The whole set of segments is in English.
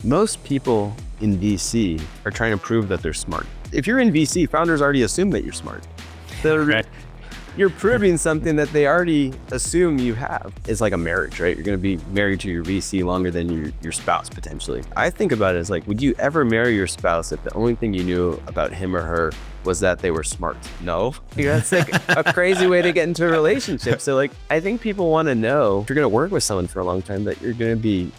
Most people in VC are trying to prove that they're smart. If you're in VC, founders already assume that you're smart. So right. You're proving something that they already assume you have. It's like a marriage, right? You're going to be married to your VC longer than your spouse, potentially. I think about it as like, would you ever marry your spouse if the only thing you knew about him or her was that they were smart? No. That's like a crazy way to get into a relationship. So like, I think people want to know, if you're going to work with someone for a long time, that you're going to be,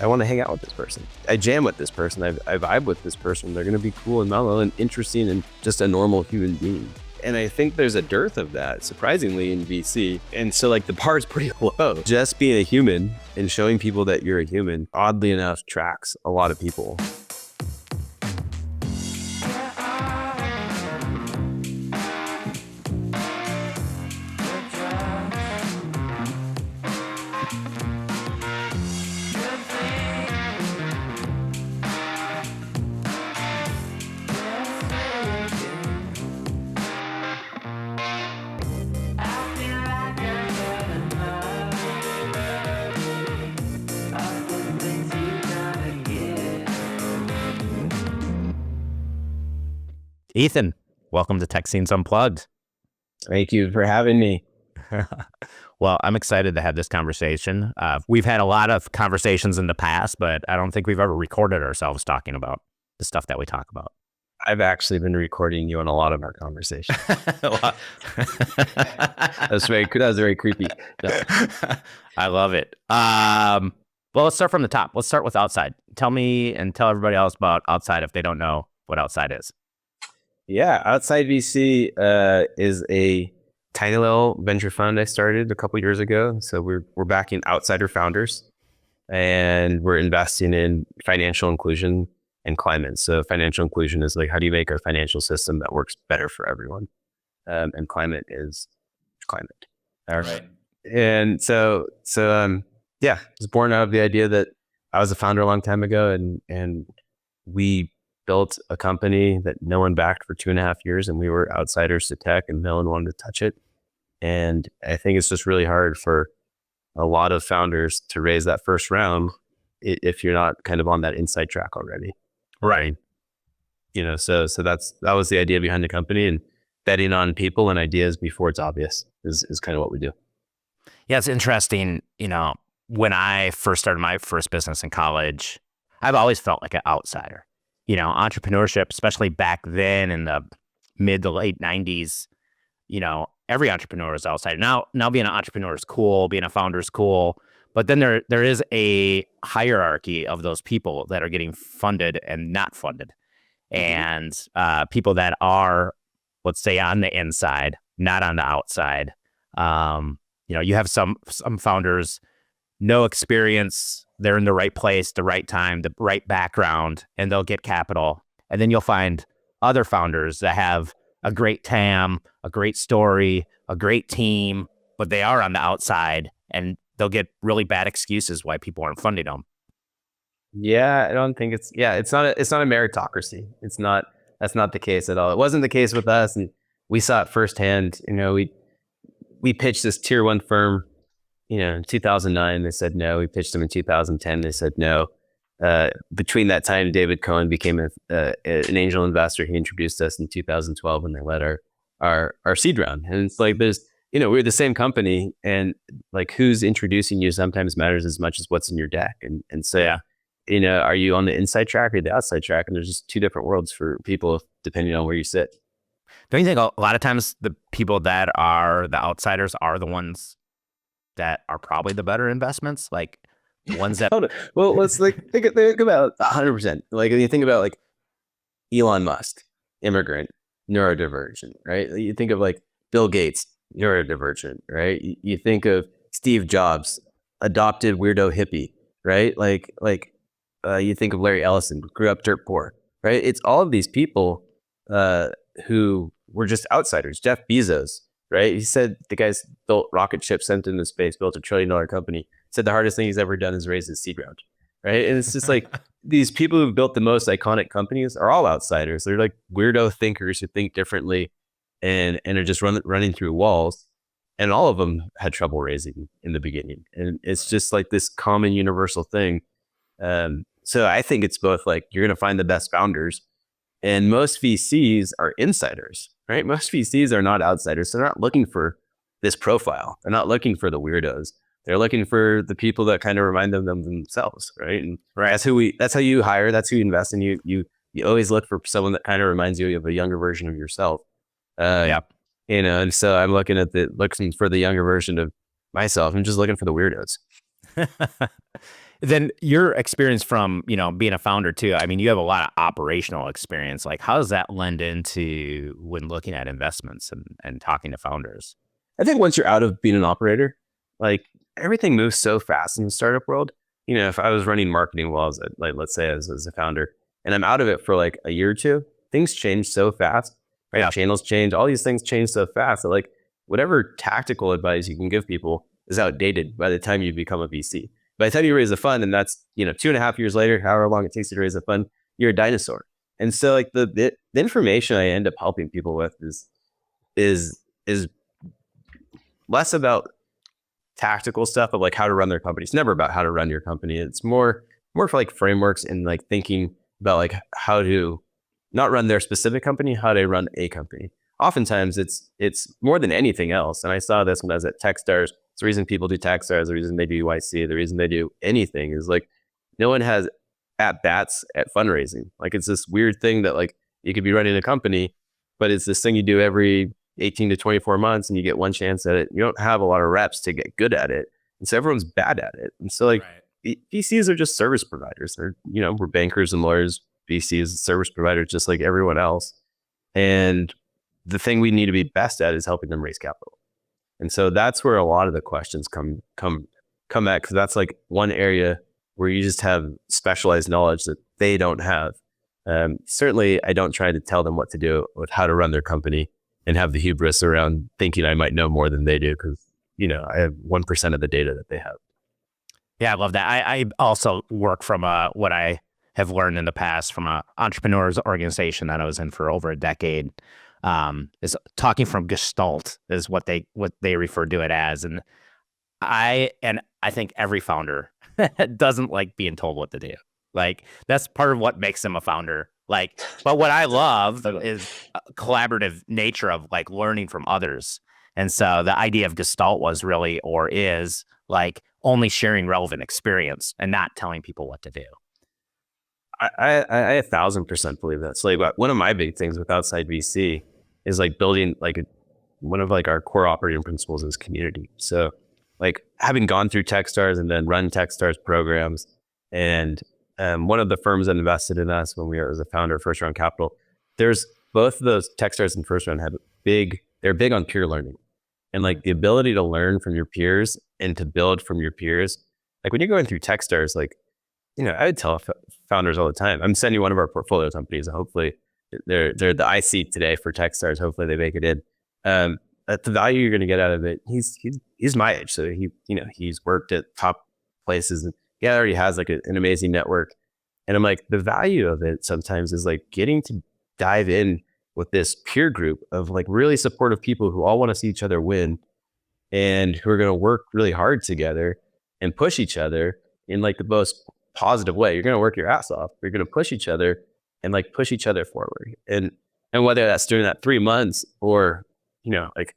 I want to hang out with this person. I jam with this person. I vibe with this person. They're going to be cool and mellow and interesting and just a normal human being. And I think there's a dearth of that, surprisingly, in VC. And so like the bar is pretty low. Just being a human and showing people that you're a human, oddly enough, tracks a lot of people. Ethan, welcome to Tech Scenes Unplugged. Thank you for having me. Well, I'm excited to have this conversation. We've had a lot of conversations in the past, but I don't think we've ever recorded ourselves talking about the stuff that we talk about. I've actually been recording you on a lot of our conversations. That was very creepy. No. I love it. Well, let's start from the top. Let's start with outside. Tell me and tell everybody else about outside if they don't know what outside is. Yeah, Outside VC is a tiny little venture fund I started a couple years ago. So we're backing outsider founders, and we're investing in financial inclusion and climate. So financial inclusion is like, how do you make a financial system that works better for everyone? And climate is climate. Right. And so yeah, it was born out of the idea that I was a founder a long time ago, and we built a company that no one backed for 2.5 years, and we were outsiders to tech and no one wanted to touch it. And I think it's just really hard for a lot of founders to raise that first round if you're not kind of on that inside track already. Right. You know, so that was the idea behind the company, and betting on people and ideas before it's obvious is kind of what we do. Yeah, it's interesting. You know, when I first started my first business in college, I've always felt like an outsider. You know, entrepreneurship, especially back then in the mid to late 90s, you know, every entrepreneur is outsider. Now being an entrepreneur is cool, being a founder is cool, but then there is a hierarchy of those people that are getting funded and not funded. And people that are, let's say, on the inside, not on the outside. You know, you have some founders, no experience, they're in the right place, the right time, the right background, and they'll get capital. And then you'll find other founders that have a great TAM, a great story, a great team, but they are on the outside, and they'll get really bad excuses why people aren't funding them. Yeah, I don't think it's not a meritocracy. That's not the case at all. It wasn't the case with us, and we saw it firsthand. You know, we pitched this tier one firm, you know, in 2009, they said no. We pitched them in 2010, they said no. Between that time, David Cohen became an angel investor. He introduced us in 2012 when they led our seed round. And it's like, we're the same company, and like who's introducing you sometimes matters as much as what's in your deck. And so, yeah, you know, are you on the inside track or the outside track? And there's just two different worlds for people depending on where you sit. Don't you think a lot of times the people that are the outsiders are the ones that are probably the better investments, like ones that... Well, let's like think about 100%. Like you think about like Elon Musk, immigrant, neurodivergent, right? You think of like Bill Gates, neurodivergent, right? You think of Steve Jobs, adopted weirdo hippie, right? Like you think of Larry Ellison, grew up dirt poor, right? It's all of these people who were just outsiders. Jeff Bezos, right? He said the guy's built rocket ships, sent into space, built $1 trillion company. Said the hardest thing he's ever done is raise his seed round, right? And it's just like these people who've built the most iconic companies are all outsiders. They're like weirdo thinkers who think differently and are just running through walls. And all of them had trouble raising in the beginning. And it's just like this common universal thing. So So I think it's both like you're going to find the best founders, and most VCs are insiders, right? Most VCs are not outsiders. They're not looking for this profile. They're not looking for the weirdos. They're looking for the people that kind of remind them of themselves, right? And that's how you hire. That's who you invest in. You always look for someone that kind of reminds you of a younger version of yourself. Yeah. And so I'm looking for the younger version of myself. I'm just looking for the weirdos. Then your experience from, being a founder too, I mean, you have a lot of operational experience. Like, how does that lend into when looking at investments and talking to founders? I think once you're out of being an operator, like everything moves so fast in the startup world. If I was running marketing while I was let's say as a founder, and I'm out of it for like a year or two, things change so fast, right? Yeah. Channels change, all these things change so fast that like whatever tactical advice you can give people is outdated by the time you become a VC. By the time you raise a fund, and that's 2.5 years later, however long it takes you to raise a fund, you're a dinosaur. And so like the information I end up helping people with is less about tactical stuff of like how to run their company. It's never about how to run your company. It's more for like frameworks and like thinking about like how to not run their specific company, how to run a company. Oftentimes it's more than anything else. And I saw this when I was at Techstars. It's the reason people do Techstars, the reason they do YC, the reason they do anything is like no one has at bats at fundraising. Like it's this weird thing that like you could be running a company, but it's this thing you do every 18 to 24 months and you get one chance at it. You don't have a lot of reps to get good at it. And so everyone's bad at it. And so like VCs are just service providers. They're, we're bankers and lawyers. VCs, service providers, just like everyone else. And the thing we need to be best at is helping them raise capital. And so that's where a lot of the questions come at, because that's like one area where you just have specialized knowledge that they don't have. Certainly, I don't try to tell them what to do with how to run their company and have the hubris around thinking I might know more than they do, because I have 1% of the data that they have. Yeah, I love that. I also work from what I have learned in the past from an entrepreneurs organization that I was in for over a decade. Is talking from Gestalt is what they refer to it as, and I think every founder doesn't like being told what to do. Like that's part of what makes them a founder. Like, but what I love is a collaborative nature of like learning from others. And so the idea of Gestalt was really, or is like only sharing relevant experience and not telling people what to do. I 1,000% believe that. So like one of my big things with outside VC is like building like one of like our core operating principles is community. So like having gone through Techstars and then run Techstars programs, and one of the firms that invested in us when we were as a founder of First Round Capital, there's both of those Techstars and First Round they're big on peer learning and like the ability to learn from your peers and to build from your peers. Like when you're going through Techstars, like, I would tell founders all the time, I'm sending one of our portfolio companies, and hopefully they're the IC today for Techstars. Hopefully they make it in. At the value you're going to get out of it, he's my age, so he's worked at top places, and he already has like an amazing network. And I'm like, the value of it sometimes is like getting to dive in with this peer group of like really supportive people who all want to see each other win, and who are going to work really hard together and push each other in like the most positive way. You're going to work your ass off. You're going to push each other and like push each other forward. And whether that's during that 3 months or, like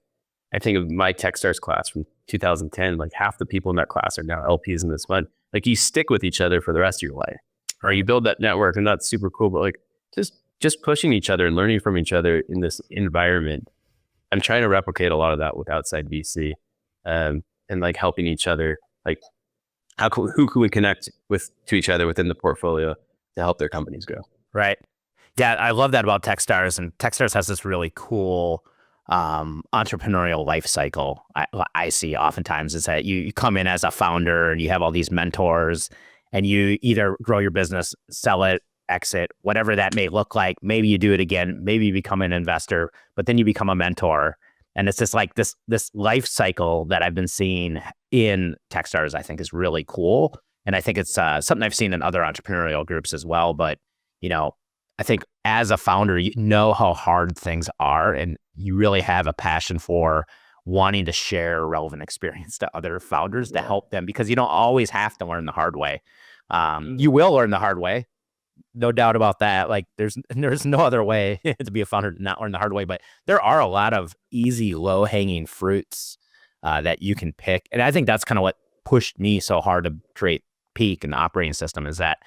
I think of my Techstars class from 2010, like half the people in that class are now LPs in this fund. Like you stick with each other for the rest of your life, or you build that network, and that's super cool. But like just pushing each other and learning from each other in this environment. I'm trying to replicate a lot of that with outside VC, and like helping each other, like who can we connect to each other within the portfolio to help their companies grow. Right. Yeah, I love that about Techstars, and Techstars has this really cool entrepreneurial life cycle. I see oftentimes is that you come in as a founder and you have all these mentors, and you either grow your business, sell it, exit, whatever that may look like. Maybe you do it again, maybe you become an investor, but then you become a mentor. And it's just like this life cycle that I've been seeing in Techstars, I think is really cool. And I think it's something I've seen in other entrepreneurial groups as well. But, I think as a founder, you know how hard things are, and you really have a passion for wanting to share relevant experience to other founders to help them, because you don't always have to learn the hard way. You will learn the hard way. No doubt about that. Like there's no other way to be a founder to not learn the hard way, but there are a lot of easy, low hanging fruits that you can pick. And I think that's kind of what pushed me so hard to create Peak and the operating system, is that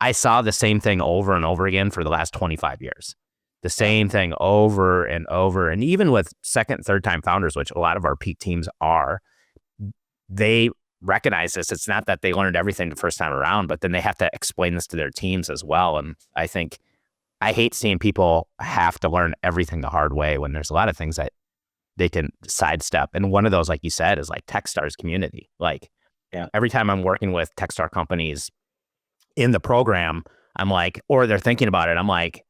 I saw the same thing over and over again for the last 25 years. The same thing over and over. And even with second, third time founders, which a lot of our Peak teams are, they recognize this. It's not that they learned everything the first time around, but then they have to explain this to their teams as well. And I think I hate seeing people have to learn everything the hard way when there's a lot of things that they can sidestep. And one of those, like you said, is like Techstars community. Like every time I'm working with Techstar companies in the program, I'm like, or they're thinking about it, I'm like,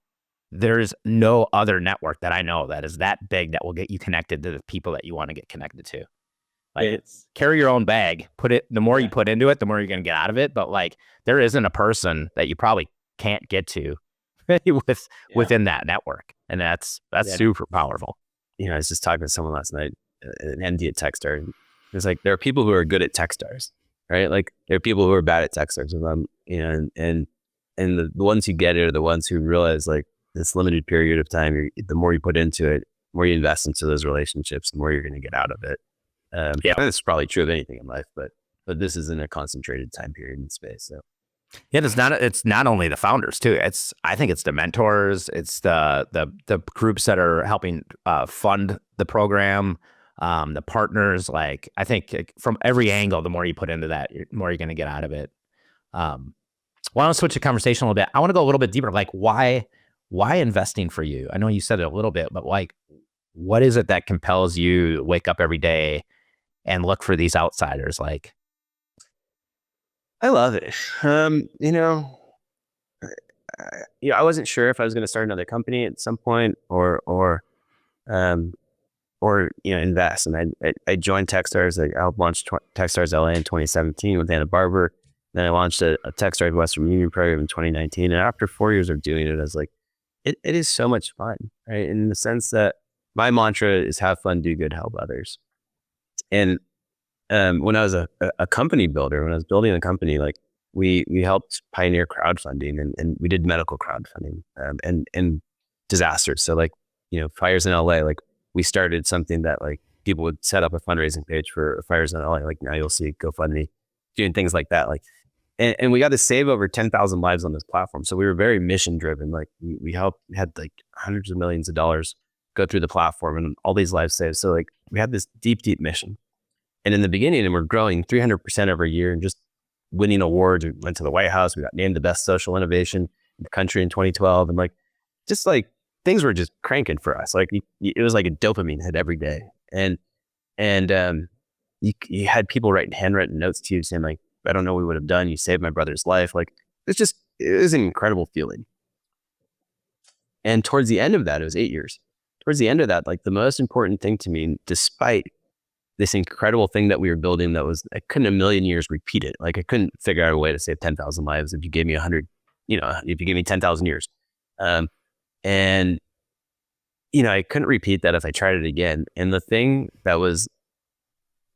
there's no other network that I know that is that big that will get you connected to the people that you want to get connected to. Like, carry your own bag, the more you put into it, the more you're going to get out of it. But like, there isn't a person that you probably can't get to within that network. And that's super powerful. You know, I was just talking to someone last night, an MD at Techstar. And it's like, there are people who are good at Techstars, right? Like there are people who are bad at Techstars. You know, and the ones who get it are the ones who realize like this limited period of time, the more you put into it, the more you invest into those relationships, the more you're going to get out of it. This is probably true of anything in life, but this is in a concentrated time period in space. So yeah, it's not only the founders too. I think it's the mentors, it's the groups that are helping fund the program, the partners. Like I think from every angle, the more you put into that, the more you're going to get out of it. Well, I want to switch the conversation a little bit. I want to go a little bit deeper. Like why investing for you? I know you said it a little bit, but like, what is it that compels you to wake up every day and look for these outsiders? Like, I love it. You know, I wasn't sure if I was going to start another company at some point or invest. And I joined Techstars. I helped launch Techstars LA in 2017 with Anna Barber. Then I launched a Techstars Western Union program in 2019. And after 4 years of doing it, I was like, it is so much fun, right? In the sense that my mantra is have fun, do good, help others. And when I was a company builder, when I was building a company, like we helped pioneer crowdfunding and we did medical crowdfunding and disasters. So like, you know, fires in LA, like we started something that like people would set up a fundraising page for fires in LA. Like now you'll see GoFundMe doing things like that. Like, and we got to save over 10,000 lives on this platform. So we were very mission driven. Like we had like hundreds of millions of dollars go through the platform and all these lives saved. So like we had this deep mmission. And in the beginning, and we're growing 300% every year and just winning awards. We went to the White House. We got named the best social innovation in the country in 2012. And like, just like things were just cranking for us. Like it was like a dopamine hit every day. And you had people writing handwritten notes to you saying like, I don't know what we would have done. You saved my brother's life. Like it was an incredible feeling. And towards the end of that, it was 8 years. Towards the end of that, like the most important thing to me, despite this incredible thing that we were building that was, I couldn't in a million years repeat it. Like I couldn't figure out a way to save 10,000 lives if you gave me 100, if you gave me 10,000 years. And, I couldn't repeat that if I tried it again. And the thing that was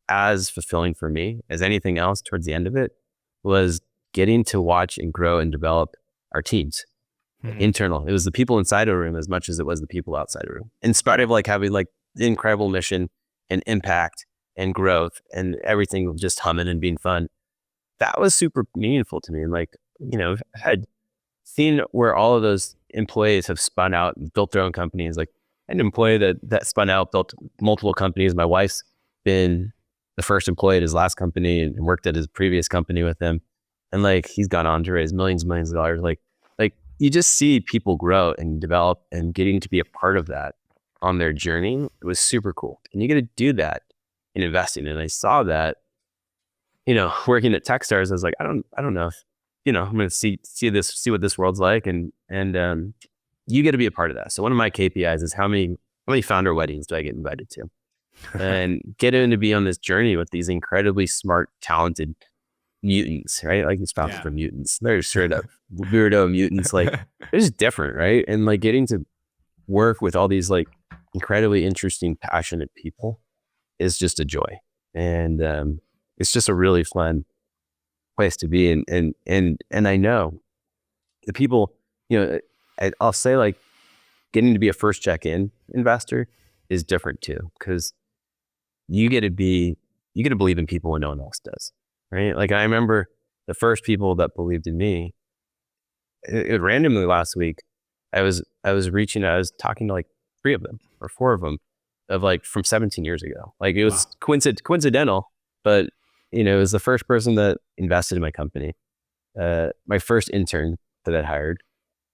as fulfilling for me as anything else towards the end of it was getting to watch and grow and develop our teams. Internal. It was the people inside a room as much as it was the people outside a room. In spite of like having like the incredible mission and impact and growth and everything just humming and being fun, that was super meaningful to me. And like, had seen where all of those employees have spun out and built their own companies. Like an employee that spun out, built multiple companies. My wife's been the first employee at his last company and worked at his previous company with him. And like, he's gone on to raise millions and millions of dollars. Like you just see people grow and develop, and getting to be a part of that on their journey, it was super cool. And you get to do that in investing. And I saw that, working at Techstars, I was like, I don't know if, I'm going to see what this world's like. And you get to be a part of that. So one of my KPIs is how many founder weddings do I get invited to, and getting to be on this journey with these incredibly smart, talented mutants, right? Like these founders are mutants. They're straight up weirdo mutants. Like they're just different, right? And like getting to work with all these like incredibly interesting, passionate people is just a joy. And it's just a really fun place to be. And I know the people, I'll say like getting to be a first check-in investor is different too, because you get to believe in people when no one else does, right? Like I remember the first people that believed in me, it randomly last week, I was talking to like 3 of them or 4 of them of like from 17 years ago. Like it was coincidental, but it was the first person that invested in my company, my first intern that I hired,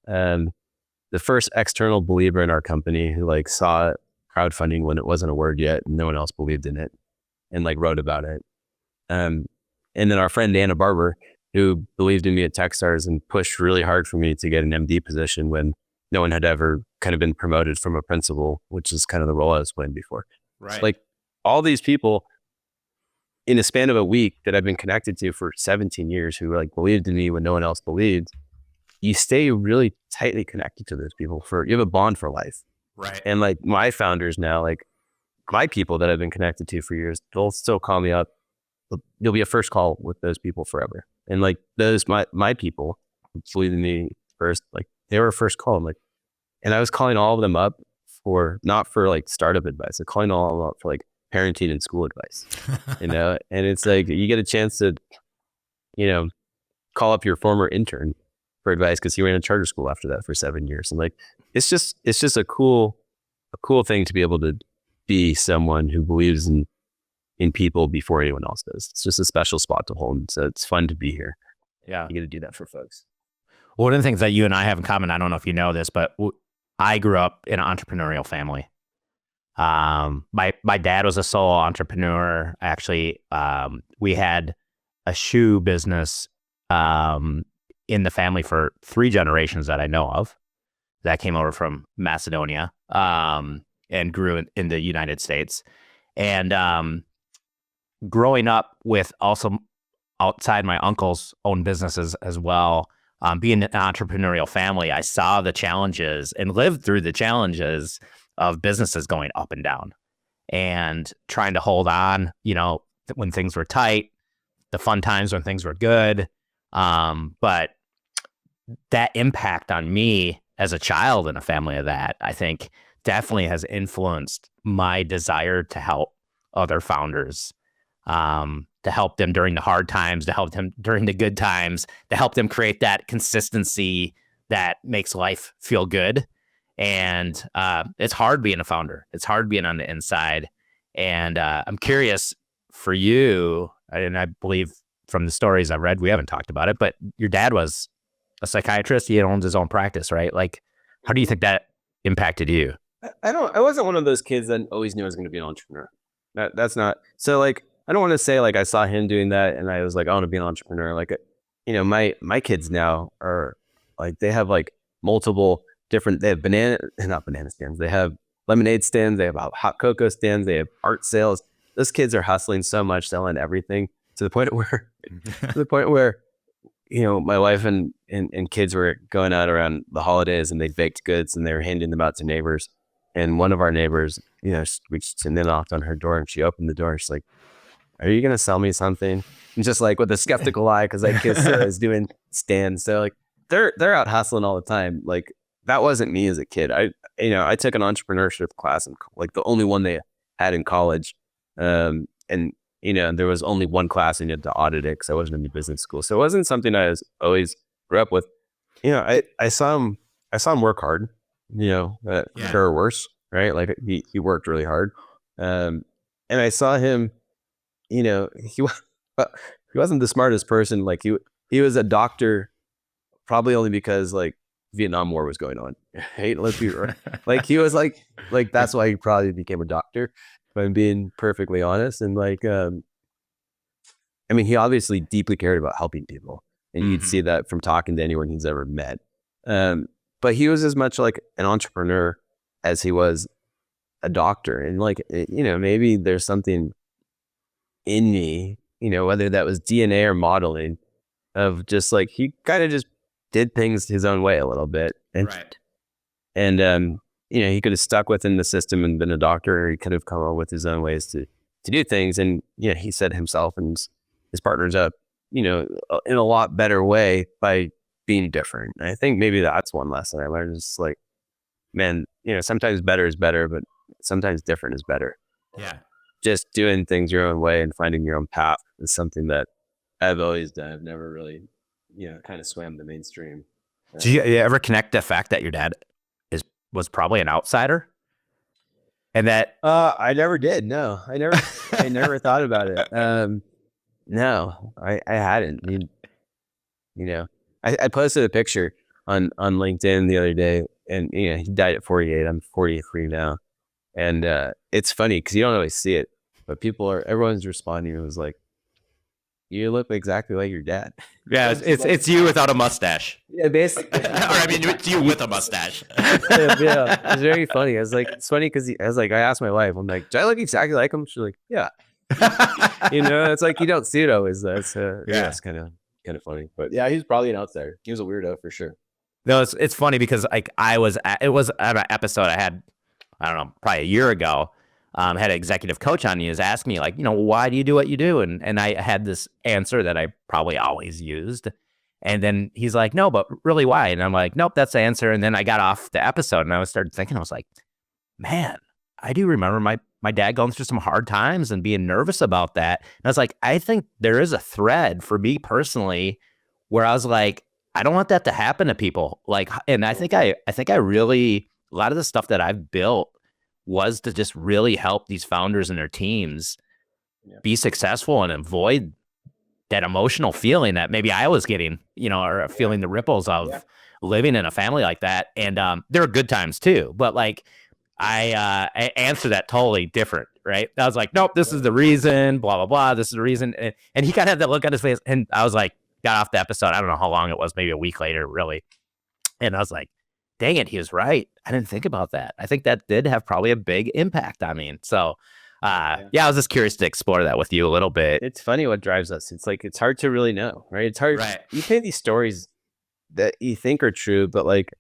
the first external believer in our company who like saw crowdfunding when it wasn't a word yet and no one else believed in it and like wrote about it. And then our friend Anna Barber, who believed in me at Techstars and pushed really hard for me to get an MD position when no one had ever kind of been promoted from a principal, which is kind of the role I was playing before. Right. So like all these people in a span of a week that I've been connected to for 17 years who like believed in me when no one else believed, you stay really tightly connected to those people you have a bond for life. Right. And like my founders now, like my people that I've been connected to for years, they'll still call me up. You'll be a first call with those people forever. And like my people believed in me first, like they were a first call. And I was calling all of them up not for like startup advice. I'm calling all of them up for like parenting and school advice, and it's like, you get a chance to, call up your former intern for advice because he ran a charter school after that for 7 years. And like, it's just a cool thing to be able to be someone who believes in people before anyone else does. It's just a special spot to hold. So it's fun to be here. Yeah. You get to do that for folks. One of the things that you and I have in common, I don't know if you know this, but I grew up in an entrepreneurial family. My dad was a solo entrepreneur. Actually, we had a shoe business in the family for 3 generations that I know of. That came over from Macedonia and grew in the United States. And growing up with also outside my uncle's own businesses as well, being an entrepreneurial family, I saw the challenges and lived through the challenges of businesses going up and down and trying to hold on, when things were tight, the fun times when things were good. But that impact on me as a child in a family of that, I think definitely has influenced my desire to help other founders, to help them during the hard times, to help them during the good times, to help them create that consistency that makes life feel good. And it's hard being a founder. It's hard being on the inside. And I'm curious for you, and I believe from the stories I've read, we haven't talked about it, but your dad was a psychiatrist. He owns his own practice, right? Like, how do you think that impacted you? I wasn't one of those kids that always knew I was going to be an entrepreneur. That's not, so like, I don't want to say like I saw him doing that and I was like, I want to be an entrepreneur. Like, my kids now are like, they have like multiple different, they have not banana stands. They have lemonade stands. They have hot cocoa stands. They have art sales. Those kids are hustling so much, selling everything to the point where, my wife and kids were going out around the holidays and they baked goods and they were handing them out to neighbors. And one of our neighbors, we knocked on her door and she opened the door and she's like, "Are you going to sell me something?" And just like with a skeptical eye, because that kid is doing stands. So like they're out hustling all the time. Like that wasn't me as a kid. I took an entrepreneurship class and like the only one they had in college. And there was only one class and you had to audit it because I wasn't in the business school. So it wasn't something I always grew up with. I saw him work hard, better or worse, right? Like he worked really hard. And I saw him, he wasn't the smartest person. Like he was a doctor, probably only because like Vietnam War was going on. Right? Let's be right. Like he was like that's why he probably became a doctor. If I'm being perfectly honest. And like, he obviously deeply cared about helping people, and you'd see that from talking to anyone he's ever met. But he was as much like an entrepreneur as he was a doctor. And like, maybe there's something in me, whether that was DNA or modeling, of just like, he kind of just did things his own way a little bit. And, Right. And, he could have stuck within the system and been a doctor, or he could have come up with his own ways to do things. And, he set himself and his partners up in a lot better way by being different. And I think maybe that's one lesson I learned is like, man, sometimes better is better, but sometimes different is better. Yeah. Just doing things your own way and finding your own path is something that I've always done. I've never really, kind of swam the mainstream. Do you ever connect the fact that your dad was probably an outsider? And that I never did. No, I never thought about it. No, I hadn't. I posted a picture on LinkedIn the other day, and he died at 48. I'm 43 now, and it's funny because you don't always see it, but everyone's responding. It was like, you look exactly like your dad. Yeah, it's you without a mustache. Yeah, basically. Or I mean, it's you with a mustache. Yeah, it's very funny. It's funny because I asked my wife, I'm like, do I look exactly like him? She's like, yeah. It's like you don't see it always. It's kind of funny. But yeah, he's probably an outsider. He was a weirdo for sure. No, it's funny because like it was an episode I had, I don't know, probably a year ago. Had an executive coach on. He was asking me like, why do you do what you do? And I had this answer that I probably always used. And then he's like, no, but really why? And I'm like, nope, that's the answer. And then I got off the episode and I started thinking, I was like, man, I do remember my dad going through some hard times and being nervous about that. And I was like, I think there is a thread for me personally where I was like, I don't want that to happen to people. Like, and I think I really, a lot of the stuff that I've built was to just really help these founders and their teams be successful and avoid that emotional feeling that maybe I was getting, or feeling the ripples of living in a family like that. And there are good times too, but like I answered that totally different, right? I was like, nope, this is the reason, blah, blah, blah. This is the reason. And he kind of had that look on his face. And I was like, got off the episode. I don't know how long it was, maybe a week later, really. And I was like, dang it, he was right. I didn't think about that. I think that did have probably a big impact on me. So, I was just curious to explore that with you a little bit. It's funny what drives us. It's like, it's hard to really know, right? It's hard. Right. You paint these stories that you think are true, but like,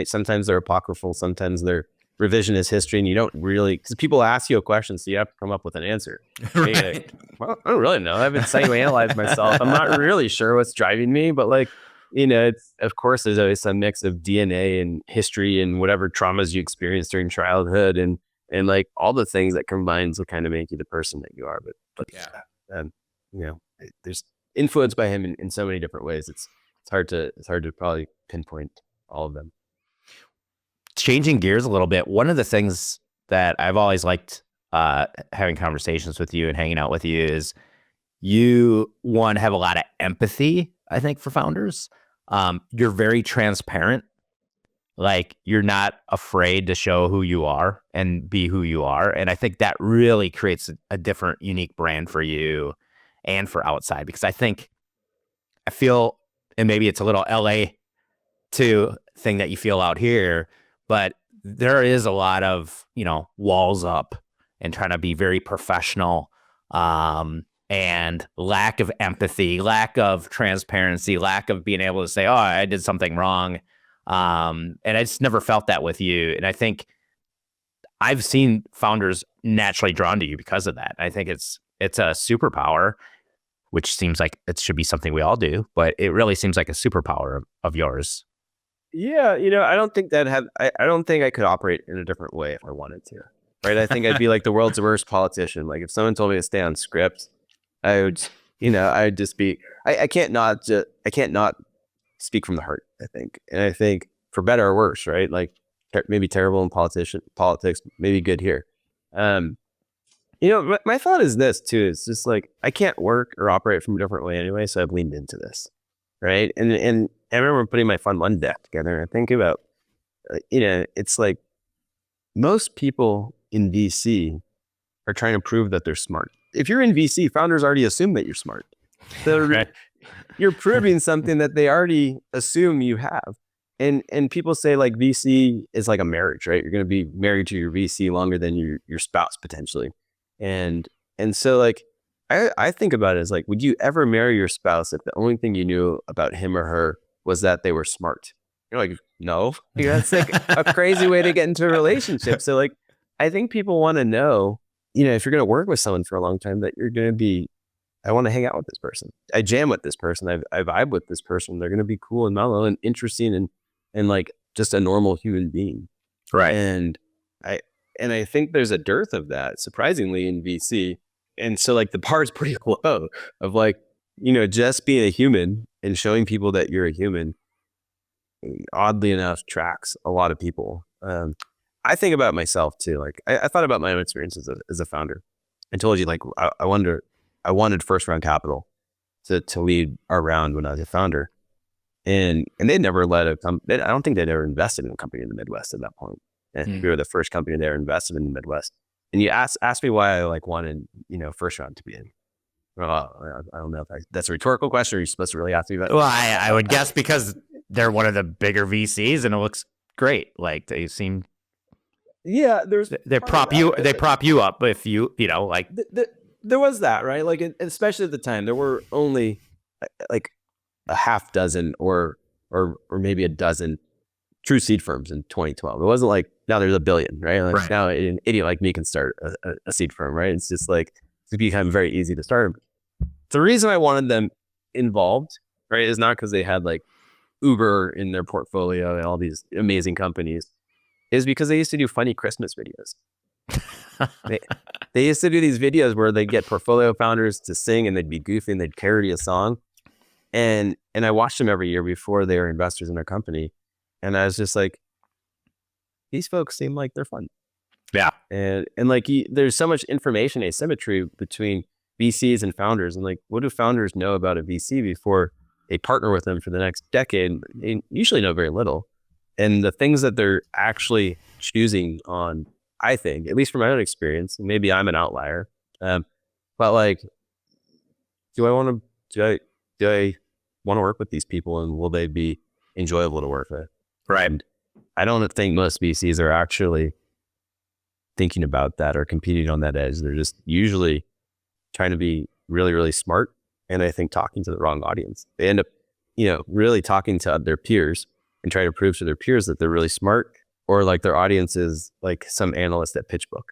sometimes they're apocryphal, sometimes they're revisionist history, and you don't really, because people ask you a question, so you have to come up with an answer. Right. Well, I don't really know. I haven't psychoanalyzed myself. I'm not really sure what's driving me, but like, it's, of course, there's always some mix of DNA and history and whatever traumas you experienced during childhood and like all the things that combines will kind of make you the person that you are. But there's influenced by him in so many different ways. It's hard to probably pinpoint all of them. Changing gears a little bit, one of the things that I've always liked having conversations with you and hanging out with you is you, one, have a lot of empathy, I think, for founders. You're very transparent. Like, you're not afraid to show who you are and be who you are. And I think that really creates a different, unique brand for you and for outside, because I feel, and maybe it's a little LA too thing that you feel out here, but there is a lot of, walls up and trying to be very professional, and lack of empathy, lack of transparency, lack of being able to say, oh, I did something wrong. And I just never felt that with you. And I think I've seen founders naturally drawn to you because of that. I think it's a superpower, which seems like it should be something we all do, but it really seems like a superpower of yours. Yeah, I don't think I don't think I could operate in a different way if I wanted to. Right? I think I'd be like the world's worst politician. Like, if someone told me to stay on script, I would, I'd just be, I can't not speak from the heart, I think. And I think for better or worse, right? Like, maybe terrible in politics, maybe good here. My thought is this too. It's just like, I can't work or operate from a different way anyway. So I've leaned into this. Right. And I remember putting my Fund 1 deck together and I think about, it's like most people in VC are trying to prove that they're smart. If you're in VC, founders already assume that you're smart. So Right. You're proving something that they already assume you have. And people say like VC is like a marriage, right? You're going to be married to your VC longer than your spouse potentially. And so like, I think about it as like, would you ever marry your spouse if the only thing you knew about him or her was that they were smart? You're like, no. That's like a crazy way to get into a relationship. So like, I think people want to know, if you're going to work with someone for a long time, that you're going to be I want to hang out with this person. I jam with this person. I vibe with this person. They're going to be cool and mellow and interesting and like just a normal human being. Right. And I think there's a dearth of that, surprisingly, in VC. And so like the bar is pretty low of like, just being a human and showing people that you're a human, oddly enough, tracks a lot of people. I think about myself too. Like I thought about my own experience as a founder. I told you, like, I wanted first round capital to lead our round when I was a founder. And they never let I don't think they'd ever invested in a company in the Midwest at that point. And we were the first company they ever invested in the Midwest. And you asked me why I like wanted, first round to be in. Well, I don't know if that's a rhetorical question, or you're supposed to really ask me about it. Well, I would guess because they're one of the bigger VCs and it looks great. Like they seem, yeah, they prop you up if like there was that, right? Like, especially at the time, there were only like a half dozen or maybe a dozen true seed firms in 2012. It wasn't like now there's a billion, right? Like Right. Now an idiot like me can start a seed firm, right? It's just like it's become very easy to start. The reason I wanted them involved, right, is not because they had like Uber in their portfolio and all these amazing companies, is because they used to do funny Christmas videos. They used to do these videos where they'd get portfolio founders to sing and they'd be goofy and they'd parody a song. And I watched them every year before they were investors in our company. And I was just like, these folks seem like they're fun. Yeah. And like, there's so much information asymmetry between VCs and founders. And like, what do founders know about a VC before they partner with them for the next decade? They usually know very little. And the things that they're actually choosing on, I think, at least from my own experience, maybe I'm an outlier, but like, do I want to work with these people, and will they be enjoyable to work with? Right. And I don't think most VCs are actually thinking about that or competing on that edge. They're just usually trying to be really, really smart. And I think talking to the wrong audience. They end up, really talking to their peers and trying to prove to their peers that they're really smart, or like their audience is like some analyst at PitchBook.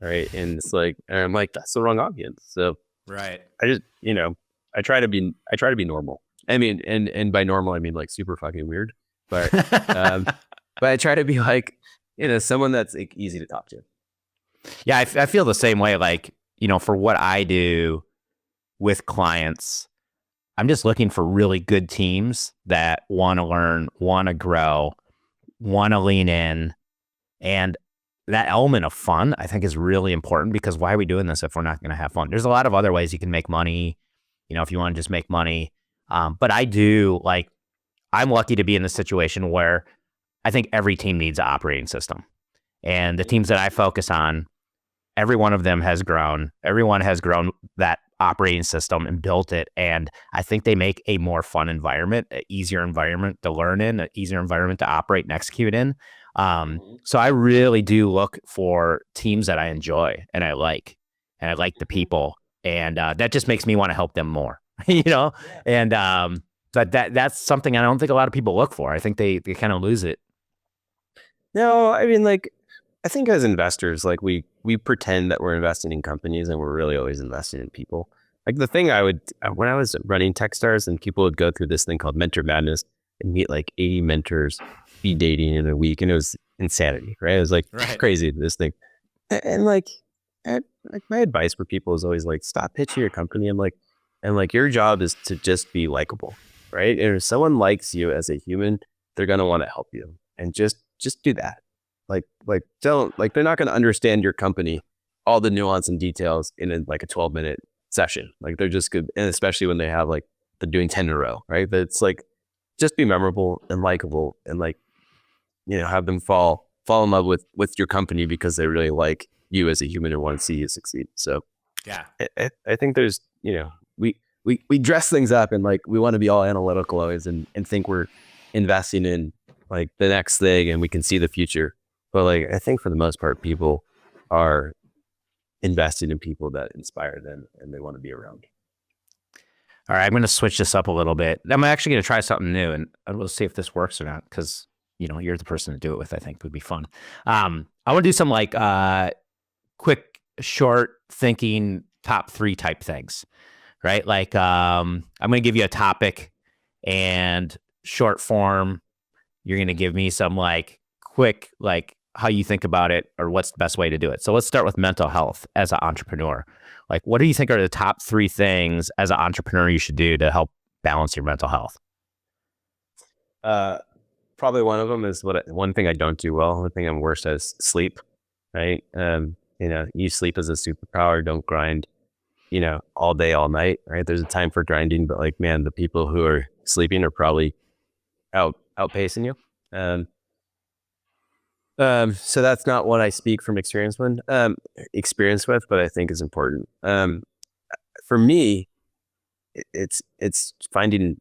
Right. And it's like, and I'm like, that's the wrong audience. So Right. I just, I try to be normal. I mean, and by normal, I mean like super fucking weird, but, but I try to be like, someone that's like easy to talk to. Yeah. I feel the same way. Like, for what I do with clients, I'm just looking for really good teams that want to learn, want to grow, want to lean in. And that element of fun, I think, is really important, because why are we doing this if we're not going to have fun? There's a lot of other ways you can make money, if you want to just make money. But I'm lucky to be in this situation where I think every team needs an operating system. And the teams that I focus on, every one of them has grown. Everyone has grown that operating system and built it. And I think they make a more fun environment, an easier environment to learn in, an easier environment to operate and execute in. So I really do look for teams that I enjoy and I like the people. And that just makes me want to help them more, and but that's something I don't think a lot of people look for. I think they kind of lose it. No, I mean, like, I think as investors, like we pretend that we're investing in companies and we're really always investing in people. Like the thing when I was running Techstars, and people would go through this thing called Mentor Madness and meet like 80 mentors, speed dating in a week. And it was insanity, right? It was like crazy, this thing. And like my advice for people is always like, stop pitching your company. And like your job is to just be likable, right? And if someone likes you as a human, they're going to want to help you, and just do that. Like don't, like, they're not going to understand your company, all the nuance and details in a 12-minute session. Like they're just good. And especially when they're doing 10 in a row, right? But it's like, just be memorable and likable, and like, have them fall in love with your company because they really like you as a human and want to see you succeed. So yeah, I think there's, we dress things up, and like, we want to be all analytical always and think we're investing in like the next thing and we can see the future. But like, I think for the most part, people are investing in people that inspire them and they want to be around. All right, I'm going to switch this up a little bit. I'm actually going to try something new, and we'll see if this works or not, because you're the person to do it with. I think would be fun. I want to do some quick, short thinking top 3 type things. right? Like, I'm going to give you a topic and short form. You're going to give me some like quick, like how you think about it or what's the best way to do it. So let's start with mental health as an entrepreneur. Like, what do you think are the top 3 things as an entrepreneur you should do to help balance your mental health? Probably one of them is one thing I don't do well. One thing I'm worst at is sleep, right? Use sleep as a superpower. Don't grind, all day, all night, right? There's a time for grinding, but like, man, the people who are sleeping are probably outpacing you. So that's not what I speak from experience with, but I think is important. For me, it's finding,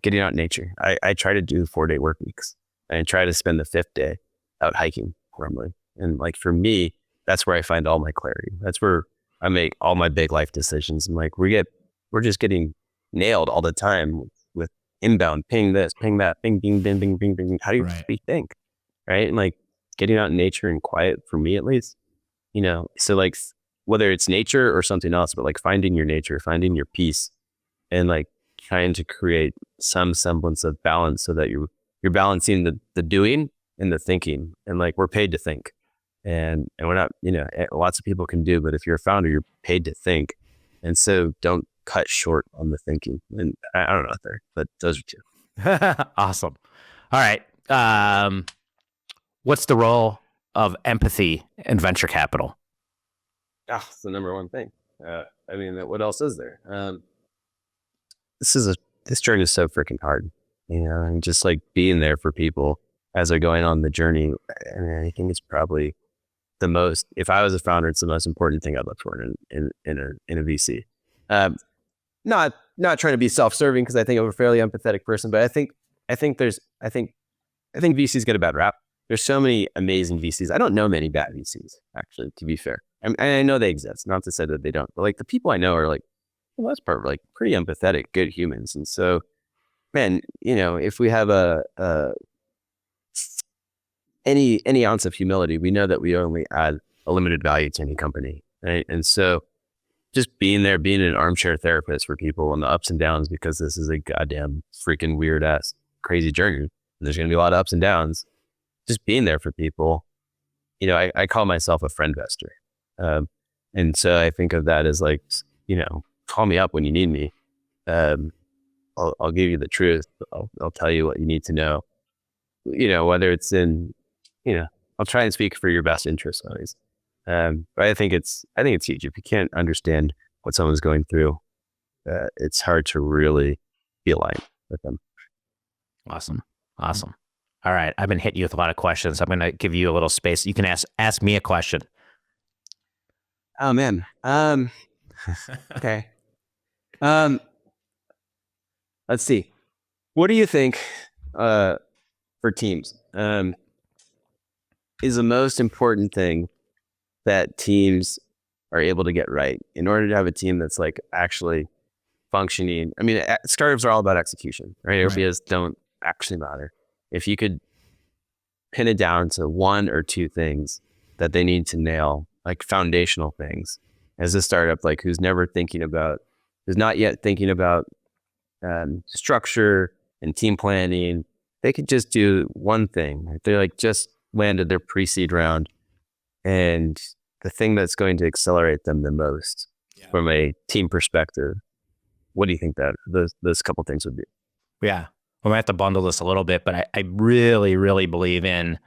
getting out in nature. I try to do 4-day work weeks. I try to spend the 5th day out hiking normally. And like, for me, that's where I find all my clarity. That's where I make all my big life decisions. And like, we're just getting nailed all the time with inbound, ping this, ping that, ping, bing, bing, bing, bing, bing. How do you really think? Right. And like, getting out in nature and quiet, for me at least, so like, whether it's nature or something else, but like finding your nature, finding your peace, and like trying to create some semblance of balance so that you're balancing the doing and the thinking. And like, we're paid to think, and we're not, lots of people can do, but if you're a founder, you're paid to think. And so don't cut short on the thinking. And I don't know there, but those are 2. Awesome. All right. What's the role of empathy in venture capital? It's the number one thing. What else is there? This journey is so freaking hard, and just like being there for people as they're going on the journey. I think it's probably if I was a founder, it's the most important thing I'd look for in a VC. Not trying to be self-serving, because I think I'm a fairly empathetic person, but I think VCs get a bad rap. There's so many amazing VCs. I don't know many bad VCs, actually, to be fair. And I know they exist, not to say that they don't, but like, the people I know are like, for the most part, like pretty empathetic, good humans. And so, man, if we have any ounce of humility, we know that we only add a limited value to any company, right? And so, just being there, being an armchair therapist for people on the ups and downs, because this is a goddamn freaking weird ass crazy journey. And there's going to be a lot of ups and downs. Just being there for people, I call myself a friend investor. And so I think of that as like, call me up when you need me. I'll give you the truth. I'll tell you what you need to know, whether it's in, I'll try and speak for your best interest always. But I think it's huge. If you can't understand what someone's going through, it's hard to really be aligned with them. Awesome. All right. I've been hitting you with a lot of questions. I'm going to give you a little space. You can ask me a question. Oh man. Okay. Let's see. What do you think, for teams, is the most important thing that teams are able to get right in order to have a team that's like actually functioning? I mean, startups are all about execution, right? Ideas don't actually matter. If you could pin it down to 1 or 2 things that they need to nail, like foundational things, as a startup, like who's not yet thinking about structure and team planning, they could just do one thing. Right? They like just landed their pre-seed round, and the thing that's going to accelerate them the most from a team perspective, what do you think that those couple things would be? Yeah. We might have to bundle this a little bit, but I really, really believe in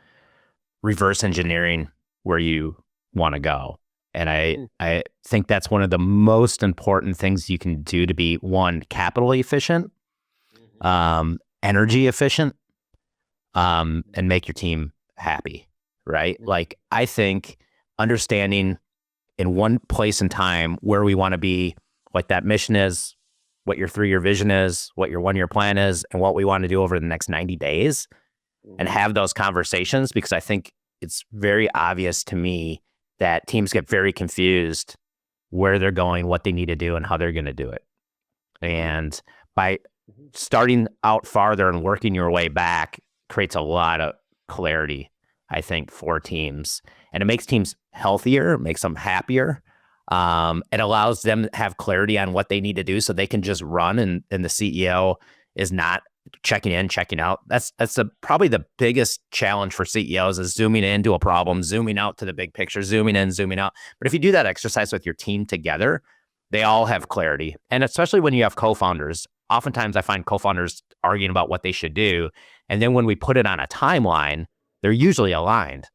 reverse engineering where you want to go. And I think that's one of the most important things you can do to be, one, capital efficient, energy efficient, and make your team happy, right? Like, I think understanding in one place in time where we want to be, what that mission is, what your 3-year vision is, what your 1-year plan is, and what we want to do over the next 90 days, and have those conversations, because I think it's very obvious to me that teams get very confused where they're going, what they need to do, and how they're going to do it. And by starting out farther and working your way back creates a lot of clarity, I think, for teams. And it makes teams healthier, makes them happier. It allows them to have clarity on what they need to do so they can just run, and the CEO is not checking in, checking out. That's probably the biggest challenge for CEOs is zooming into a problem, zooming out to the big picture, zooming in, zooming out. But if you do that exercise with your team together, they all have clarity. And especially when you have co-founders, oftentimes I find co-founders arguing about what they should do. And then when we put it on a timeline, they're usually aligned.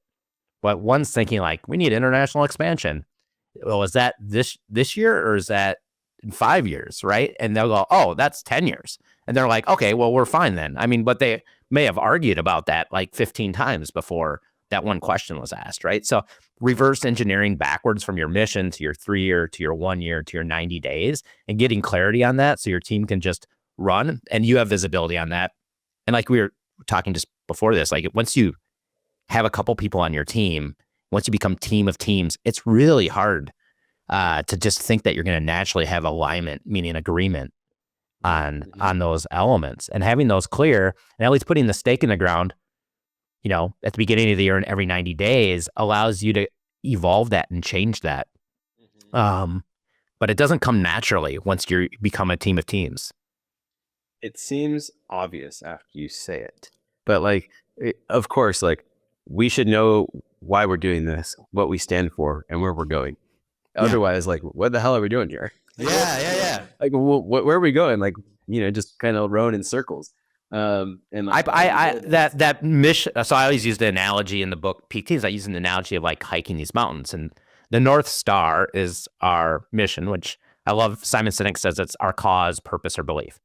But one's thinking like, we need international expansion. Well, is that this year or is that in 5 years, right? And they'll go, oh, that's 10 years. And they're like, okay, well, we're fine then. I mean, but they may have argued about that like 15 times before that one question was asked, right? So reverse engineering backwards from your mission to your 3 year, to your 1 year, to your 90 days, and getting clarity on that so your team can just run and you have visibility on that. And like we were talking just before this, like once you have a couple people on your team, once you become team of teams, it's really hard to just think that you're going to naturally have alignment, meaning agreement on those elements, and having those clear and at least putting the stake in the ground, at the beginning of the year and every 90 days allows you to evolve that and change that. But it doesn't come naturally once you become a team of teams. It seems obvious after you say it, but like, of course, like we should know why we're doing this, what we stand for, and where we're going. Yeah. Otherwise, like, what the hell are we doing here? Yeah. Like, where are we going? Like, just kind of rowing in circles. And like, that mission. So I always use the analogy in the book Peak Teams. I use an analogy of like hiking these mountains, and the North Star is our mission, which I love. Simon Sinek says it's our cause, purpose, or belief.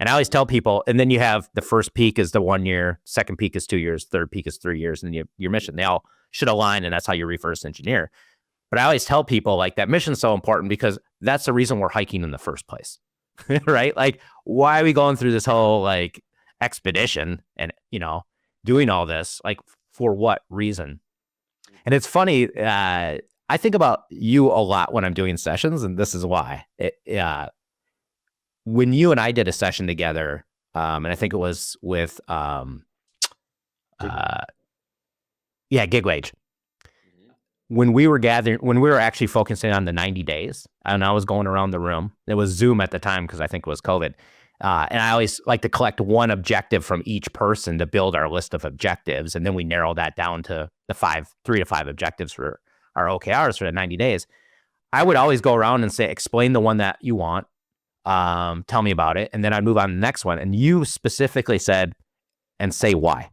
And I always tell people, and then you have the first peak is the 1 year, second peak is 2 years, third peak is 3 years, and your mission. They all should align, and that's how you reverse engineer. But I always tell people like that mission's so important because that's the reason we're hiking in the first place, right? Like, why are we going through this whole like expedition and, doing all this? Like, for what reason? And it's funny, I think about you a lot when I'm doing sessions, and this is why. When you and I did a session together, and I think it was with, Gig Wage. When we were actually focusing on the 90 days, and I was going around the room, it was Zoom at the time because I think it was COVID. And I always like to collect one objective from each person to build our list of objectives. And then we narrow that down to the 3 to 5 objectives for our OKRs for the 90 days. I would always go around and say, explain the one that you want. Tell me about it. And then I'd move on to the next one. And you specifically said, and say why.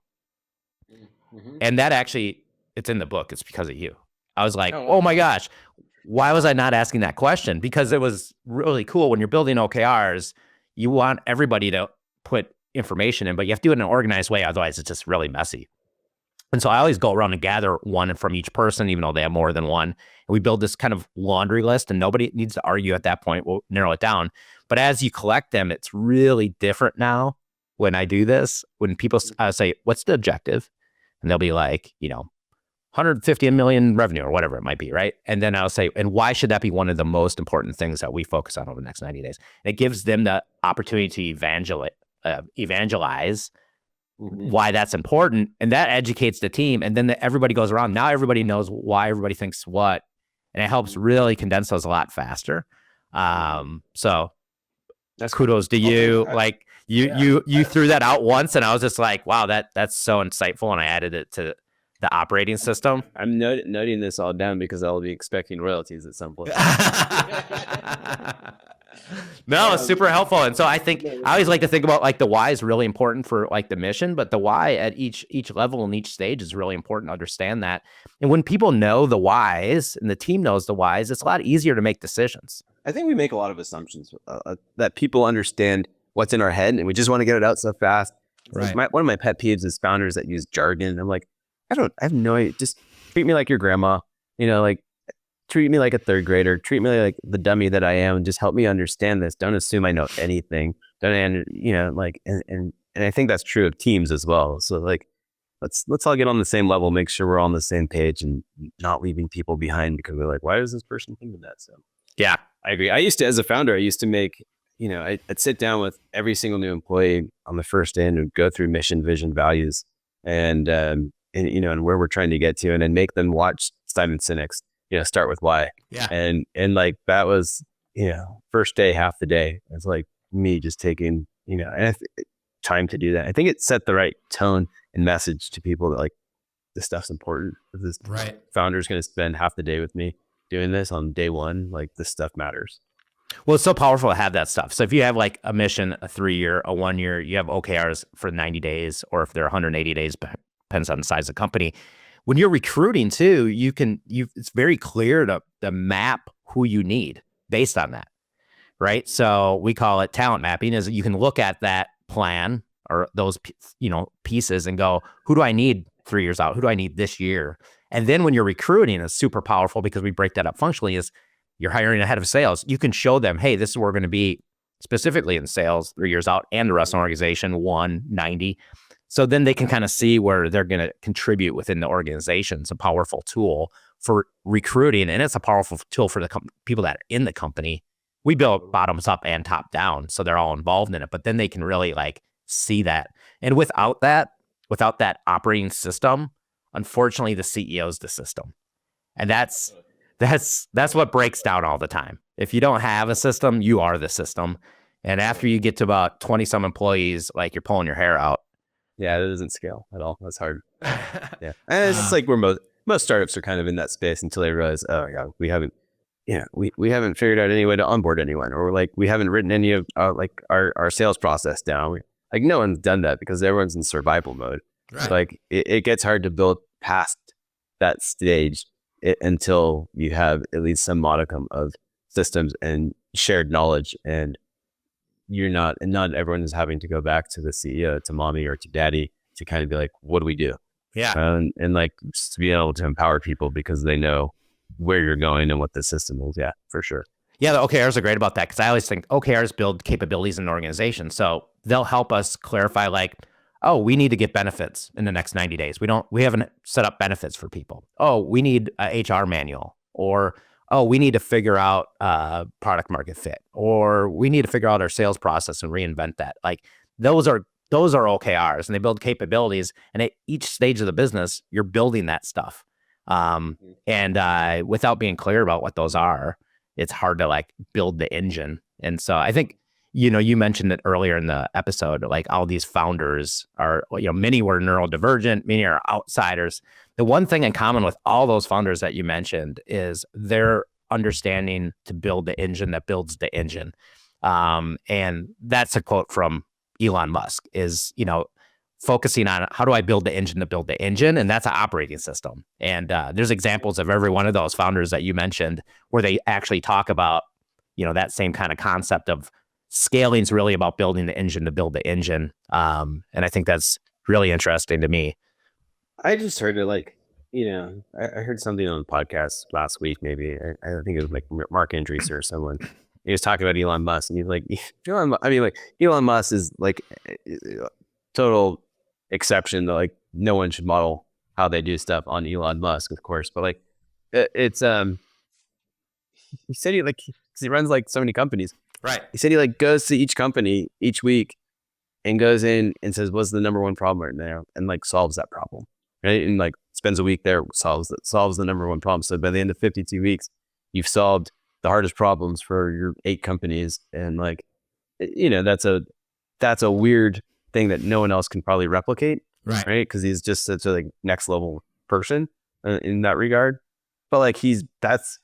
Mm-hmm. And that actually, it's in the book. It's because of you. I was like, oh my gosh, why was I not asking that question? Because it was really cool. When you're building OKRs, you want everybody to put information in, but you have to do it in an organized way. Otherwise, it's just really messy. And so I always go around and gather one from each person, even though they have more than one. And we build this kind of laundry list, and nobody needs to argue at that point. We'll narrow it down. But as you collect them, it's really different now when I do this. When people say, what's the objective? And they'll be like, 150 million revenue or whatever it might be, right? And then I'll say, and why should that be one of the most important things that we focus on over the next 90 days? And it gives them the opportunity to evangelize why that's important, and that educates the team. And then everybody goes around. Now everybody knows why everybody thinks what, and it helps really condense those a lot faster. So that's kudos to you. Like you threw that out once, and I was just like, wow, that's so insightful, and I added it to the operating system. I'm noting this all down because I'll be expecting royalties at some point. No, it's super helpful. And so I think I always like to think about like the why is really important for like the mission, but the why at each level and each stage is really important to understand that. And when people know the whys and the team knows the whys, it's a lot easier to make decisions. I think we make a lot of assumptions that people understand what's in our head, and we just want to get it out so fast. Right. Like one of my pet peeves is founders that use jargon. I'm like, I have no idea. Just treat me like your grandma, like treat me like a third grader, treat me like the dummy that I am. Just help me understand this. Don't assume I know anything. And I think that's true of teams as well. So like, let's all get on the same level, make sure we're all on the same page and not leaving people behind because we're like, why does this person think of that? So yeah, I agree. As a founder, I used to make, I'd sit down with every single new employee on the first day and go through mission, vision, values, and where we're trying to get to, and then make them watch Simon Sinek's start with why. Yeah. And like that was, first day, half the day. It's like me just taking, and time to do that. I think it set the right tone and message to people that like this stuff's important. This founder's going to spend half the day with me doing this on day one. Like this stuff matters. Well, it's so powerful to have that stuff. So if you have like a mission, a 3-year, a 1-year, you have OKRs for 90 days, or if they're 180 days, depends on the size of the company. When you're recruiting too, it's very clear to map who you need based on that, right? So we call it talent mapping. Is you can look at that plan or those, pieces and go, who do I need 3 years out? Who do I need this year? And then when you're recruiting, it's super powerful because we break that up functionally. Is you're hiring a head of sales, you can show them, hey, this is where we're going to be specifically in sales 3 years out, and the rest of the organization 190. So then they can kind of see where they're going to contribute within the organization. It's a powerful tool for recruiting, and it's a powerful tool for the people that are in the company. We build bottoms up and top down, so they're all involved in it. But then they can really like see that. And without that operating system, unfortunately, the CEO is the system, and that's what breaks down all the time. If you don't have a system, you are the system. And after you get to about 20 some employees, like you're pulling your hair out. Yeah, it doesn't scale at all. That's hard. Yeah. And it's just like where most startups are kind of in that space until they realize, oh yeah, we haven't figured out any way to onboard anyone, or like we haven't written any of our sales process down. Like no one's done that because everyone's in survival mode. Right. So like it gets hard to build past that stage until you have at least some modicum of systems and shared knowledge, and not everyone is having to go back to the CEO, to mommy or to daddy to kind of be like, what do we do? Yeah. And like just to be able to empower people because they know where you're going and what the system is. Yeah, for sure. Yeah, the OKRs are great about that because I always think OKRs build capabilities in an organization. So they'll help us clarify like, oh, we need to get benefits in the next 90 days. We haven't set up benefits for people. Oh, we need a HR manual, or, oh, we need to figure out product market fit, or we need to figure out our sales process and reinvent that. Like those are OKRs, and they build capabilities. And at each stage of the business, you're building that stuff. And without being clear about what those are, it's hard to like build the engine. And so I think, you mentioned it earlier in the episode, like all these founders are, many were neurodivergent, many are outsiders. The one thing in common with all those founders that you mentioned is their understanding to build the engine that builds the engine. And that's a quote from Elon Musk is, focusing on how do I build the engine to build the engine? And that's an operating system. And there's examples of every one of those founders that you mentioned where they actually talk about, that same kind of concept of scaling is really about building the engine to build the engine. And I think that's really interesting to me. I just heard it like, I heard something on the podcast last week, maybe. I think it was like Mark Andreessen or someone. He was talking about Elon Musk, and he's like, Elon Musk is like total exception to like no one should model how they do stuff on Elon Musk, of course. But like it's he said because he runs like so many companies. Right. He said he like goes to each company each week and goes in and says, what's the number one problem right now? And like solves that problem. Right. And like spends a week there, solves the number one problem. So by the end of 52 weeks, you've solved the hardest problems for your 8 companies. And like, that's a weird thing that no one else can probably replicate. Right. Cause he's just such a like next level person in that regard. But like that's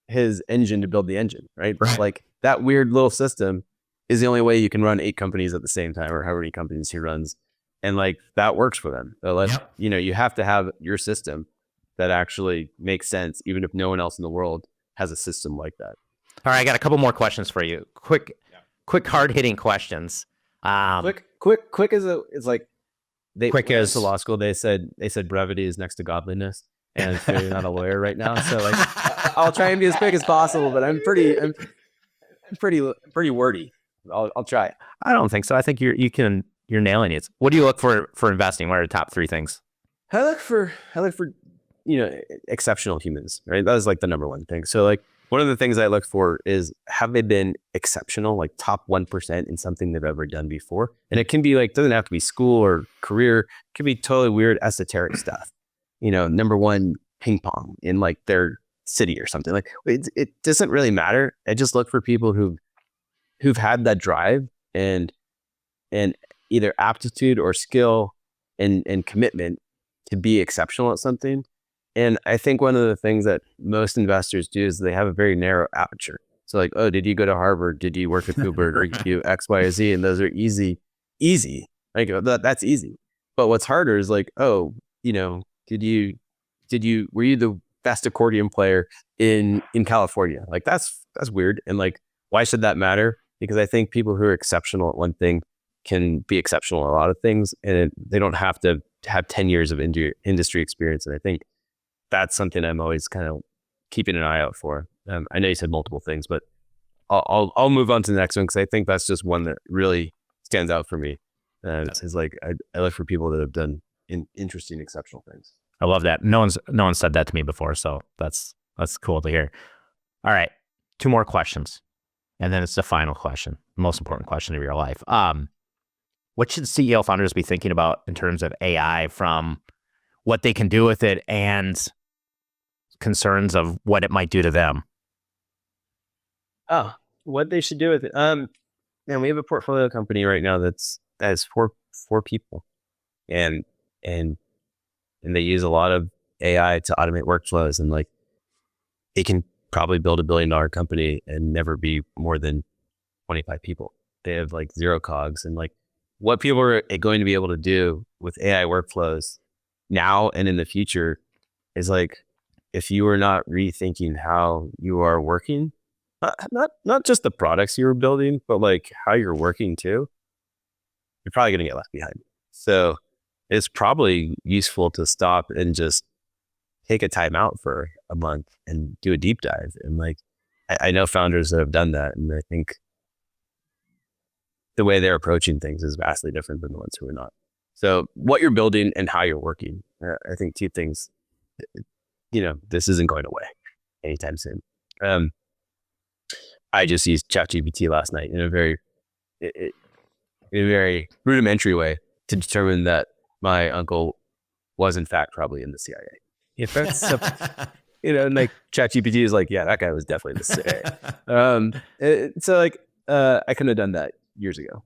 his engine to build the engine, right? Like that weird little system is the only way you can run 8 companies at the same time, or however many companies he runs. And like that works for them. So like, you have to have your system that actually makes sense, even if no one else in the world has a system like that. All right, I got a couple more questions for you. Quick hard hitting questions. Quick is like quick as to law school. They said brevity is next to godliness. And so you're not a lawyer right now, so like I'll try and be as quick as possible, but I'm pretty wordy. I'll try. I don't think so. I think you're nailing it. What do you look for investing? What are the top 3 things? I look for exceptional humans, right? That is like the number one thing. So like one of the things I look for is, have they been exceptional, like top 1% in something they've ever done before? And it can be like, doesn't have to be school or career. It can be totally weird, esoteric stuff. Number one, ping pong in like their city or something. Like it doesn't really matter. I just look for people who've had that drive and either aptitude or skill and commitment to be exceptional at something. And I think one of the things that most investors do is they have a very narrow aperture. So like, oh, did you go to Harvard? Did you work at Uber? Or you do X, Y, or Z? And those are easy. Like that's easy. But what's harder is like, oh, were you the best accordion player in California? Like that's weird. And like, why should that matter? Because I think people who are exceptional at one thing can be exceptional at a lot of things, and they don't have to have 10 years of industry experience. And I think that's something I'm always kind of keeping an eye out for. I know you said multiple things, but I'll move on to the next one because I think that's just one that really stands out for me. It's like I look for people that have done interesting, exceptional things. I love that. No one's said that to me before, so that's cool to hear. All right, 2 more questions, and then it's the final question, the most important question of your life. What should CEO founders be thinking about in terms of AI, from what they can do with it and concerns of what it might do to them? Oh, what they should do with it. Man, we have a portfolio company right now that has four people, and they use a lot of AI to automate workflows, and like they can probably build $1 billion company and never be more than 25 people. They have like 0 cogs, and like what people are going to be able to do with AI workflows now and in the future is like, if you are not rethinking how you are working, not just the products you're building, but like how you're working too, you're probably going to get left behind. So it's probably useful to stop and just take a time out for a month and do a deep dive. And like, I know founders that have done that, and I think the way they're approaching things is vastly different than the ones who are not. So what you're building and how you're working, I think 2 things, this isn't going away anytime soon. I just used ChatGPT last night in a very rudimentary way to determine that my uncle was in fact probably in the CIA. If that's and like ChatGPT is like, yeah, that guy was definitely in the CIA. So like, I couldn't have done that years ago.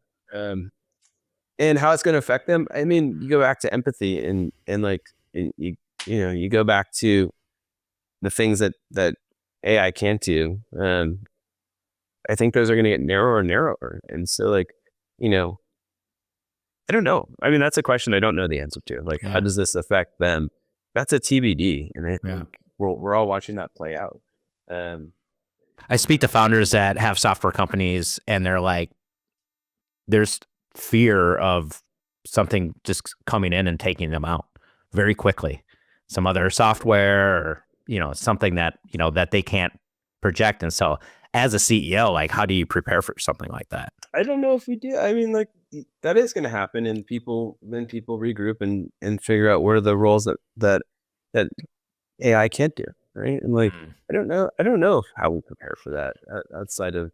And how it's going to affect them. I mean, you go back to empathy and like, you go back to the things that AI can't do. I think those are going to get narrower and narrower. And so like, I don't know. I mean, that's a question I don't know the answer to. Like, how does this affect them? That's a TBD. And I think we're all watching that play out. I speak to founders that have software companies, and they're like, there's fear of something just coming in and taking them out very quickly. Some other software, or, something that, that they can't project. And so as a CEO, like, how do you prepare for something like that? I don't know if we do. I mean, like, that is going to happen, and people regroup and figure out what are the roles that AI can't do. Right. And like, I don't know how we prepare for that outside of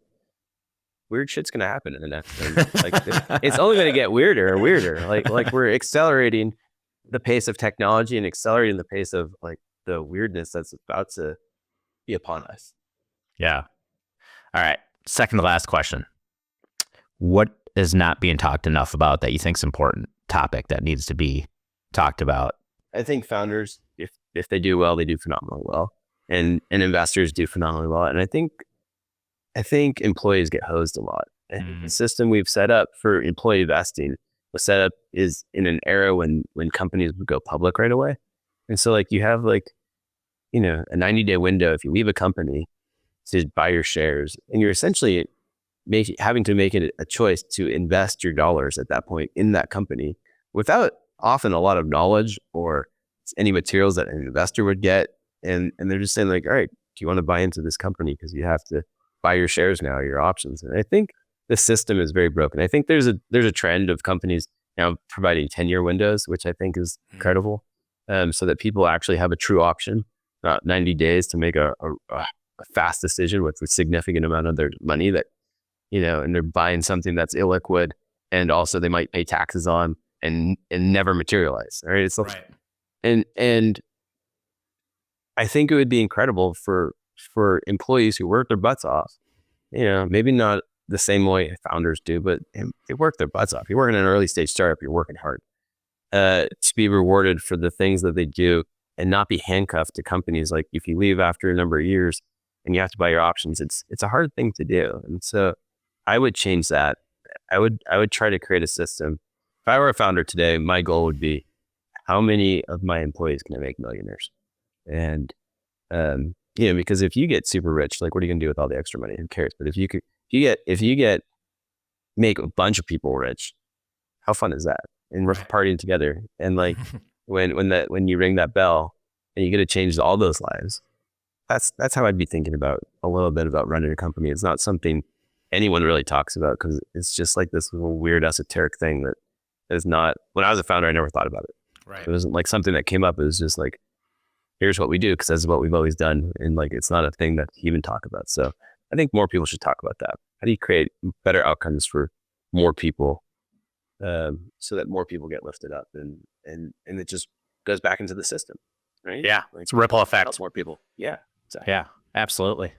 weird shit's going to happen in the next thing. Like it's only going to get weirder and weirder. Like we're accelerating the pace of technology and accelerating the pace of like the weirdness that's about to be upon us. Yeah. All right. Second to last question. What is not being talked enough about that you think is an important topic that needs to be talked about? I think founders, if they do well, they do phenomenally well, and investors do phenomenally well. And I think employees get hosed a lot. And the system we've set up for employee vesting was set up is in an era when companies would go public right away. And so like you have like, a 90-day window if you leave a company to buy your shares, and you're essentially having to make it a choice to invest your dollars at that point in that company without often a lot of knowledge or any materials that an investor would get. And they're just saying like, all right, do you want to buy into this company? Because you have to buy your shares now, your options. And I think the system is very broken. I think there's a trend of companies now providing 10-year windows, which I think is incredible. So that people actually have a true option, not 90 days to make a fast decision with a significant amount of their money that, and they're buying something that's illiquid, and also they might pay taxes on and never materialize. Right. It's right. And I think it would be incredible for employees who work their butts off. Maybe not the same way founders do, but they work their butts off. You work in an early stage startup, you're working hard. To be rewarded for the things that they do and not be handcuffed to companies. Like if you leave after a number of years and you have to buy your options, it's a hard thing to do. And so I would change that. I would try to create a system. If I were a founder today, my goal would be, how many of my employees can I make millionaires? And, because if you get super rich, like what are you gonna do with all the extra money? Who cares? But if you make a bunch of people rich, how fun is that? And we're partying together. And like when you ring that bell and you get to change all those lives, that's how I'd be thinking about a little bit about running a company. It's not something anyone really talks about because it's just like this little weird esoteric thing that is not. When I was a founder, I never thought about it. Right. It wasn't like something that came up. It was just like, here's what we do because that's what we've always done. And like, it's not a thing that you even talk about. So I think more people should talk about that. How do you create better outcomes for more people, so that more people get lifted up and it just goes back into the system, right? Yeah, like, it's a ripple effect. Helps more people. Yeah, exactly. Yeah, absolutely.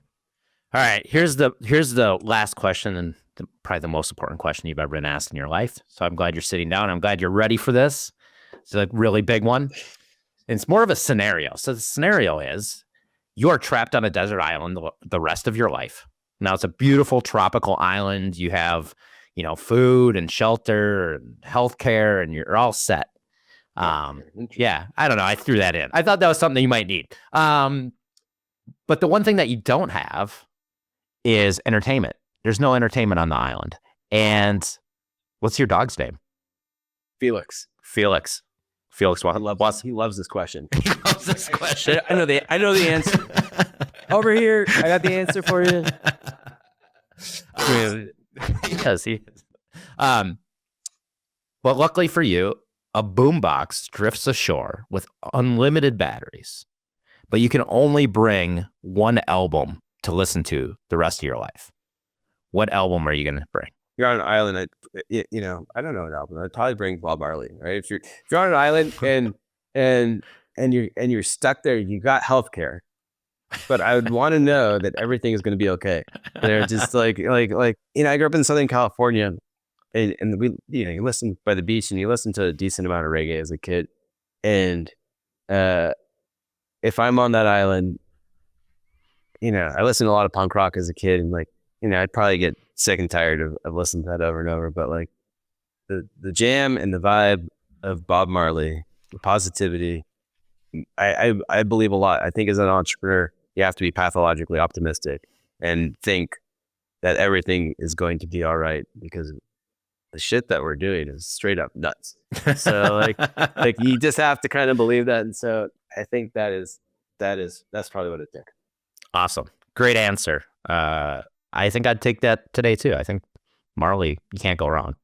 All right, here's the last question and probably the most important question you've ever been asked in your life. So I'm glad you're sitting down. I'm glad you're ready for this. It's a really big one. And it's more of a scenario. So the scenario is you're trapped on a desert island the rest of your life. Now it's a beautiful tropical island. You have, food and shelter and healthcare, and you're all set. Yeah, I don't know. I threw that in. I thought that was something you might need. But the one thing that you don't have is entertainment. There's no entertainment on the island. And what's your dog's name? Felix. He loves this question. He loves this question. I know the answer. Over here, I got the answer for you. He does. But luckily for you, a boombox drifts ashore with unlimited batteries, but you can only bring one album to listen to the rest of your life. What album are you going to bring? You're on an island. I don't know an album. I'd probably bring Bob Marley, right? If you're on an island and you're stuck there, you got healthcare, but I would want to know that everything is going to be okay. They're just like I grew up in Southern California, and we you listen by the beach and you listen to a decent amount of reggae as a kid, and if I'm on that island, I listened to a lot of punk rock as a kid, and I'd probably get sick and tired of listening to that over and over. But like the jam and the vibe of Bob Marley, the positivity, I believe a lot. I think as an entrepreneur, you have to be pathologically optimistic and think that everything is going to be all right, because the shit that we're doing is straight up nuts. So like you just have to kind of believe that. And so I think that's probably what it took. Awesome. Great answer. I think I'd take that today too. I think Marley, you can't go wrong,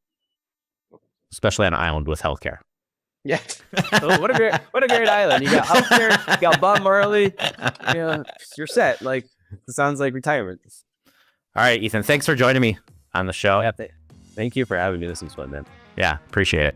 especially on an island with healthcare. Yeah. What a great island. You got healthcare, you got Bob Marley, you're set. Like, it sounds like retirement. All right, Ethan, thanks for joining me on the show. Yeah, thank you for having me. This was fun, man. Yeah, appreciate it.